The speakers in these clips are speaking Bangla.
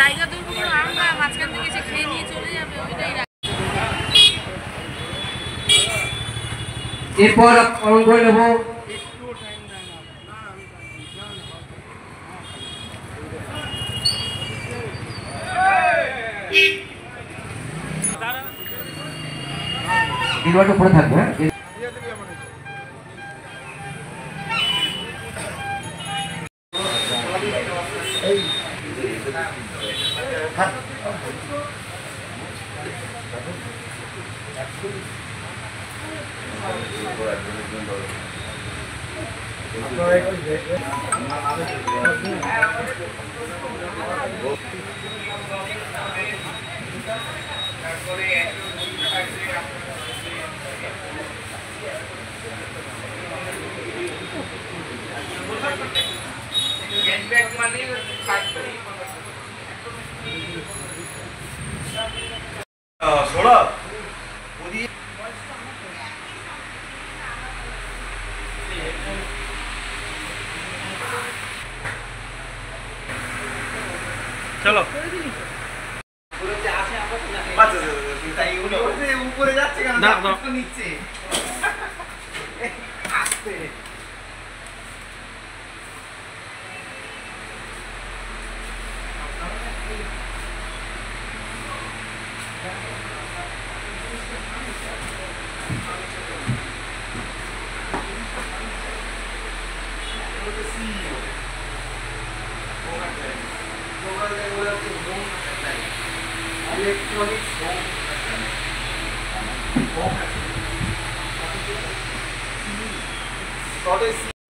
জায়গা দুর্গম আমরা মাঝখান থেকে এসে খেয়ে নিয়ে চলে যাবে ওইটাই। এরপর অঙ্গ নেব নির্বাচন করে থাকবে। চলো উপরে যাচ্ছে কেন নিচ্ছে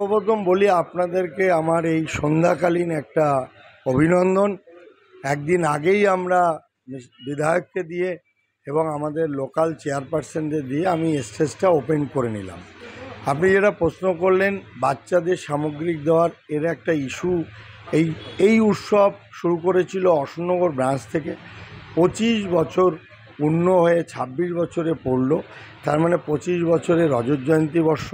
সর্বপ্রথম বলি আপনাদেরকে আমার এই সন্ধ্যাকালীন একটা অভিনন্দন। একদিন আগেই আমরা বিধায়ককে দিয়ে এবং আমাদের লোকাল চেয়ারপারসনদের দিয়ে আমি স্টেজটা ওপেন করে নিলাম। আপনি যেটা প্রশ্ন করলেন বাচ্চাদের সামগ্রিক দেওয়ার, এর একটা ইস্যু। এই উৎসব শুরু করেছিল অশোকনগর ব্রাঞ্চ থেকে। 25 বছর পূর্ণ হয়ে 26 বছরে পড়ল, তার মানে 25 বছরের রজত জয়ন্তী বর্ষ।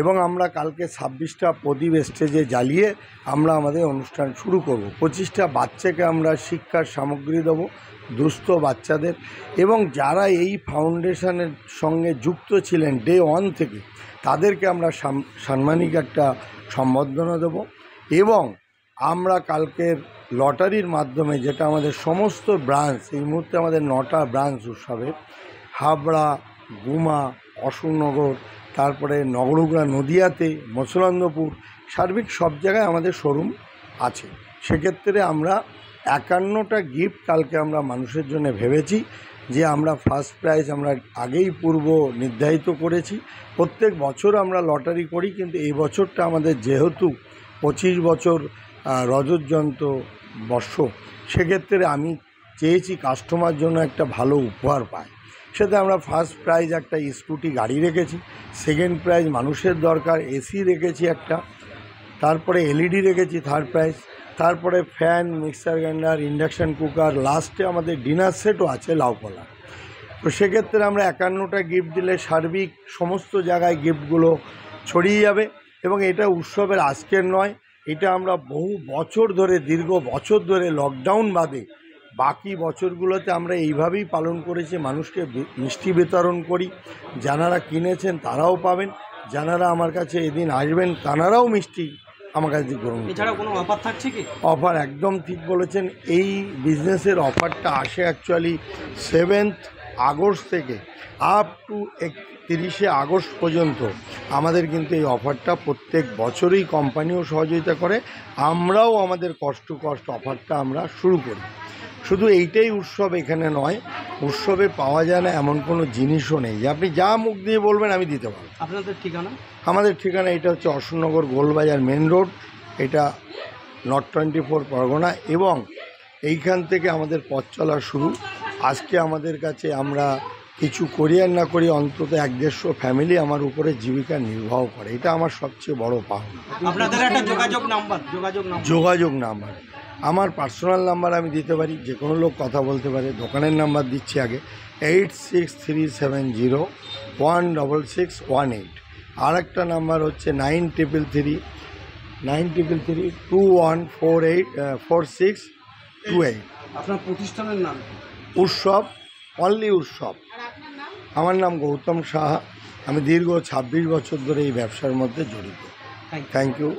এবং আমরা কালকে 26টা প্রদীপ স্টেজে জ্বালিয়ে আমরা আমাদের অনুষ্ঠান শুরু করব। 25টা বাচ্চাকে আমরা শিক্ষার সামগ্রী দেবো, দুস্থ বাচ্চাদের। এবং যারা এই ফাউন্ডেশনের সঙ্গে যুক্ত ছিলেন ডে 1 থেকে, তাদেরকে আমরা সাম্মানিক একটা সম্বর্ধনা দেব। এবং আমরা কালকের লটারির মাধ্যমে, যেটা আমাদের সমস্ত ব্রাঞ্চ, এই মুহূর্তে আমাদের 9টা ব্রাঞ্চ উৎসবের, হাবড়া, গুমা, অশোকনগর, তারপরে নগরুগড়া, নদিয়াতে, মছলন্দপুর, সার্বিক সব জায়গায় আমাদের শোরুম আছে। সেক্ষেত্রে আমরা 51টা গিফট কালকে আমরা মানুষের জন্য ভেবেছি, যে আমরা ফার্স্ট প্রাইজ আমরা আগেই পূর্ব নির্ধারিত করেছি। প্রত্যেক বছর আমরা লটারি করি, কিন্তু এই বছরটা আমাদের যেহেতু 25 বছর রজত জয়ন্তী বর্ষ, সেক্ষেত্রে আমি চেয়েছি কাস্টমার জন্য একটা ভালো উপহার পায়। সেটা আমরা ফার্স্ট প্রাইজ একটা স্কুটি গাড়ি রেখেছি, সেকেন্ড প্রাইজ মানুষের দরকার এসি রেখেছি একটা, তারপরে এলইডি রেখেছি থার্ড প্রাইজ, তারপরে fan, mixer grinder, induction cooker, লাস্টে আমাদের ডিনার সেটও আছে লাউকলা। তো সেক্ষেত্রে আমরা 51টা গিফট দিলে সার্বিক সমস্ত জায়গায় গিফটগুলো ছড়িয়ে যাবে। এবং এটা উৎসবের আজকের নয়, এটা আমরা বহু বছর ধরে, দীর্ঘ বছর ধরে লকডাউন বাদে বাকি বছরগুলোতে আমরা এইভাবেই পালন করেছি। মানুষকে মিষ্টি বিতরণ করি, যারা কিনেছেন তারাও পাবেন, যারা আমার কাছে এদিন আসবেন তারাও মিষ্টি আমার কাছে গ্রহণ। এছাড়া কোনো অফার থাকছে কি? অফার একদম ঠিক বলেছেন। এই বিজনেসের অফারটা আসে অ্যাকচুয়ালি 7th আগস্ট থেকে আপ টু 30শে আগস্ট পর্যন্ত। আমাদের কিন্তু এই অফারটা প্রত্যেক বছরই কোম্পানিও সহযোগিতা করে, আমরাও আমাদের কষ্ট অফারটা আমরা শুরু করি। শুধু এইটাই উৎসব এখানে নয়, উৎসবে পাওয়া যায় না এমন কোনো জিনিসও নেই, যে আপনি যা মুখ দিয়ে বলবেন আমি দিতে পারবো। আপনাদের ঠিকানা? আমাদের ঠিকানা এটা হচ্ছে অশোকনগর গোলবাজার মেন রোড, এটা নর্থ 24 পরগনা। এবং এইখান থেকে আমাদের পথ চলা শুরু। আজকে আমাদের কাছে আমরা কিছু করি আর না করি, অন্তত 150 ফ্যামিলি আমার উপরে জীবিকা নির্বাহ করে, এটা আমার সবচেয়ে বড় পাওনা। আপনাদের একটা যোগাযোগ নাম্বার আমার পার্সোনাল নাম্বার আমি দিতে পারি, যে কোনো লোক কথা বলতে পারে। দোকানের নাম্বার দিচ্ছি আগে, 8637016618। আর একটা নাম্বার হচ্ছে 9333214628। আপনার প্রতিষ্ঠানের নাম কি? উৎসব, অনলি উৎসব। আর আপনার নাম? আমার নাম গৌতম সাহা। আমি দীর্ঘ 26 বছর ধরে এই ব্যবসার মধ্যে জড়িত। Thank you.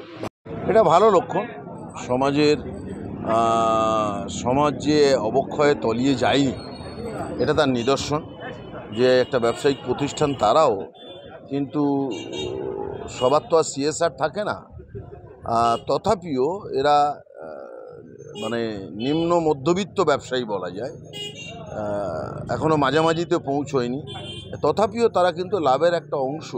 এটা ভালো লক্ষণ। সমাজ যে অবক্ষয়ে তলিয়ে যায়নি এটা তার নিদর্শন যে একটা ব্যবসায়িক প্রতিষ্ঠান তারাও কিন্তু সবার তো আর সিএসআর থাকে না, তথাপিও এরা মানে নিম্ন মধ্যবিত্ত ব্যবসায়ী বলা যায়, এখনও মাঝামাঝিতে পৌঁছয়নি, তথাপিও তারা কিন্তু লাভের একটা অংশ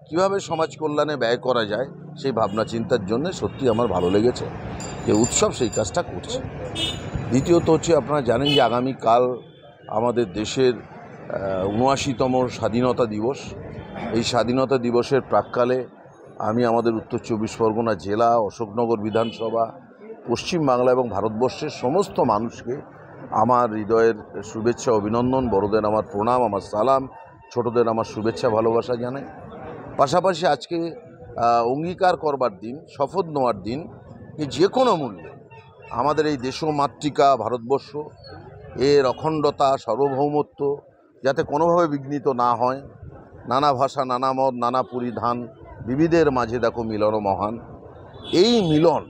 কিভাবে সমাজ কল্যাণে ব্যয় করা যায় সেই ভাবনা চিন্তার জন্য সত্যি আমার ভালো লেগেছে যে উৎসব সেই কাজটা করছে। দ্বিতীয়ত হচ্ছে আপনারা জানেন যে আগামীকাল আমাদের দেশের ৭৯তম স্বাধীনতা দিবস। এই স্বাধীনতা দিবসের প্রাক্কালে আমি আমাদের উত্তর ২৪ পরগনা জেলা, অশোকনগর বিধানসভা, পশ্চিমবাংলা এবং ভারতবর্ষের সমস্ত মানুষকে আমার হৃদয়ের শুভেচ্ছা, অভিনন্দন, বড়দের আমার প্রণাম, আমার সালাম, ছোটদের আমার শুভেচ্ছা ভালোবাসা জানাই। পাশাপাশি আজকে অঙ্গীকার করবার দিন, শপথ নেওয়ার দিন যে কোনো মূল্যে আমাদের এই দেশমাতৃকা ভারতবর্ষ এর অখণ্ডতা, সার্বভৌমত্ব যাতে কোনোভাবে বিঘ্নিত না হয়। নানা ভাষা, নানা মত, নানা পরিধান, বিবিধের মাঝে দেখো মিলন মহান। এই মিলন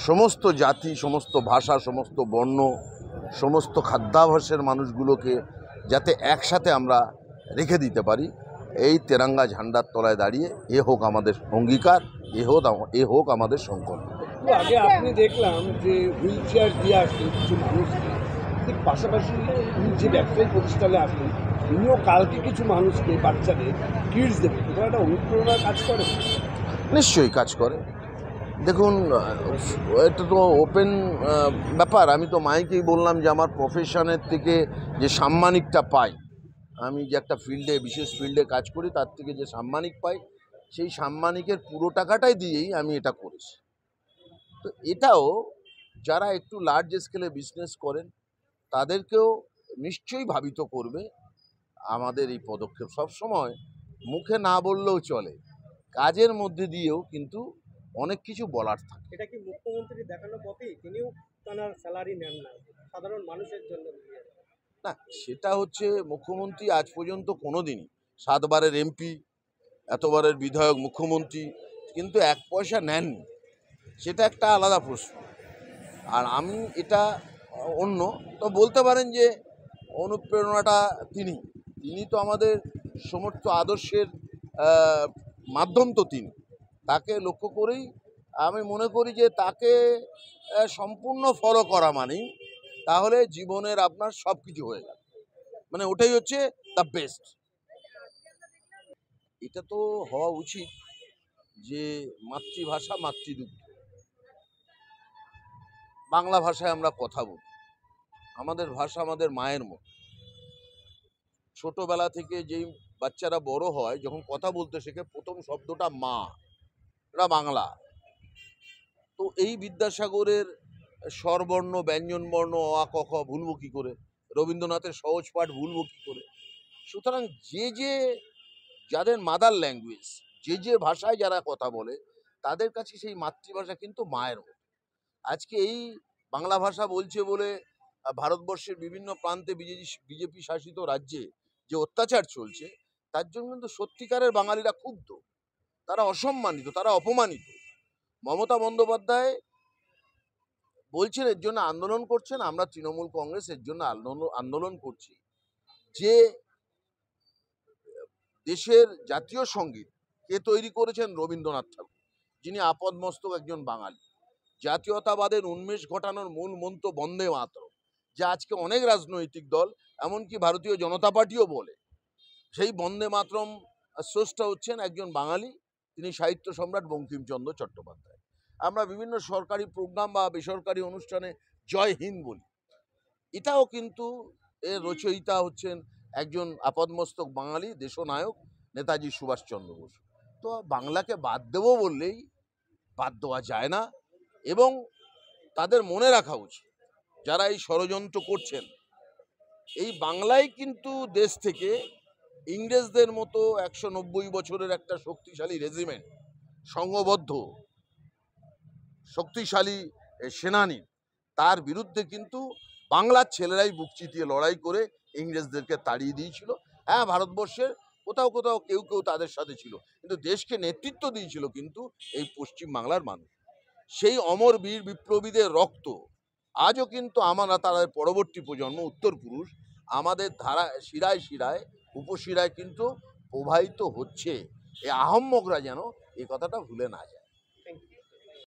সমস্ত জাতি, সমস্ত ভাষা, সমস্ত বর্ণ, সমস্ত খাদ্যাভ্যাসের মানুষগুলোকে যাতে একসাথে আমরা রেখে দিতে পারি, এই তেরাঙ্গা ঝান্ডার তলায় দাঁড়িয়ে এ হোক আমাদের অঙ্গীকার, এ হোক আমাদের সংকল্প। আগে আপনি দেখলাম যে হুইল চেয়ার দিয়ে আসেন কিছু মানুষকে, ঠিক পাশাপাশি যে ব্যবসায়িক প্রতিষ্ঠানে আসেন তিনিও কালকে কিছু মানুষকে, বাচ্চাদের কিডস দেবে, এটা একটা অনুপ্রেরণার কাজ করে। নিশ্চয়ই কাজ করে। দেখুন, এটা তো ওপেন ব্যাপার। আমি তো মাইকেই বললাম যে আমার প্রফেশনের থেকে যে সাম্মানিকটা পাই, আমি যে একটা ফিল্ডে, বিশেষ ফিল্ডে কাজ করি, তার থেকে যে সাম্মানিক পাই সেই সাম্মানিকের পুরো টাকাটাই দিয়েই আমি এটা করেছি। তো এটাও যারা একটু লার্জ স্কেলে বিজনেস করেন তাদেরকেও নিশ্চয়ই ভাবিত করবে আমাদের এই পদক্ষেপ। সবসময় মুখে না বললেও চলে, কাজের মধ্যে দিয়েও কিন্তু অনেক কিছু বলার থাকে। এটা কি মুখ্যমন্ত্রী দেখানো পথেই তিনিও তার স্যালারি নেন না, সাধারণ মানুষের জন্য? না, সেটা হচ্ছে মুখ্যমন্ত্রী আজ পর্যন্ত কোনো দিনই 7 বারের এমপি, এতবারের বিধায়ক, মুখ্যমন্ত্রী কিন্তু 1 পয়সা নেননি। সেটা একটা আলাদা প্রশ্ন। আর আমি এটা অন্য তো বলতে পারেন যে অনুপ্রেরণাটা তিনি তো আমাদের সমস্ত আদর্শের মাধ্যম, তো তিনি, তাকে লক্ষ্য করেই আমি মনে করি যে তাকে সম্পূর্ণ ফলো করা মানেই তাহলে জীবনের আপনার সব কিছু হয়ে গেল, মানে ওটাই হচ্ছে দ্য বেস্ট। এটা তো হওয়া উচিত যে মাতৃভাষা, মাতৃদুগ্ধ, বাংলা ভাষায় আমরা কথা বলি। আমাদের ভাষা আমাদের মায়ের মতো। ছোটবেলা থেকে যেই বাচ্চারা বড় হয়, যখন কথা বলতে শেখে, প্রথম শব্দটা মা, এটা বাংলা। তো এই বিদ্যাসাগরের স্বরবর্ণ, ব্যঞ্জনবর্ণ, অ আ ক খ ভুলবো কী করে? রবীন্দ্রনাথের সহজ পাঠ ভুলবো কী করে? সুতরাং যাদের মাদার ল্যাঙ্গুয়েজ, যে ভাষায় যারা কথা বলে, তাদের কাছে সেই মাতৃভাষা কিন্তু মায়ের মতো। আজকে এই বাংলা ভাষা বলছে বলে ভারতবর্ষের বিভিন্ন প্রান্তে বিজেপি শাসিত রাজ্যে যে অত্যাচার চলছে, তার জন্য কিন্তু সত্যিকারের বাঙালিরা ক্ষুব্ধ, তারা অসম্মানিত, তারা অপমানিত। মমতা বন্দ্যোপাধ্যায় বলছেন এর জন্য আন্দোলন করছেন, আমরা তৃণমূল কংগ্রেস এর জন্য আন্দোলন করছি যে দেশের জাতীয় সঙ্গীত কে তৈরি করেছেন? রবীন্দ্রনাথ ঠাকুর, যিনি আপদমস্তক একজন বাঙালি। জাতীয়তাবাদের উন্মেষ ঘটানোর মূল মন্ত্র বন্দে মাতরম, যা আজকে অনেক রাজনৈতিক দল, এমনকি ভারতীয় জনতা পার্টিও বলে। সেই বন্দে মাতরম স্রষ্টা হচ্ছেন একজন বাঙালি, তিনি সাহিত্য সম্রাট বঙ্কিমচন্দ্র চট্টোপাধ্যায়। আমরা বিভিন্ন সরকারি প্রোগ্রাম বা বেসরকারি অনুষ্ঠানে জয় হিন্দ বলি, এটাও কিন্তু এর রচয়িতা হচ্ছেন একজন আপদমস্তক বাঙালি দেশনায়ক নেতাজি সুভাষচন্দ্র বোস। তো বাংলাকে বাদ দেবো বললেই বাদ দেওয়া যায় না, এবং তাদের মনে রাখা উচিত যারা এই ষড়যন্ত্র করছেন, এই বাংলাই কিন্তু দেশ থেকে ইংরেজদের মতো 190 বছরের একটা শক্তিশালী রেজিমেন্ট, সংঘবদ্ধ শক্তিশালী সেনানী, তার বিরুদ্ধে কিন্তু বাংলার ছেলেরাই বুক চিতিয়ে লড়াই করে ইংরেজদেরকে তাড়িয়ে দিয়েছিল। হ্যাঁ, ভারতবর্ষের কোথাও কোথাও কেউ কেউ তাদের সাথে ছিল, কিন্তু দেশকে নেতৃত্ব দিয়েছিল কিন্তু এই পশ্চিম বাংলার মানুষ। সেই অমর বীর বিপ্লবীদের রক্ত আজও কিন্তু আমরা, তারা পরবর্তী প্রজন্ম উত্তর পুরুষ, আমাদের ধারা শিরায় শিরায় উপশিরায় কিন্তু প্রবাহিত হচ্ছে। এই আহম্মকরা যেন এই কথাটা ভুলে না যায়।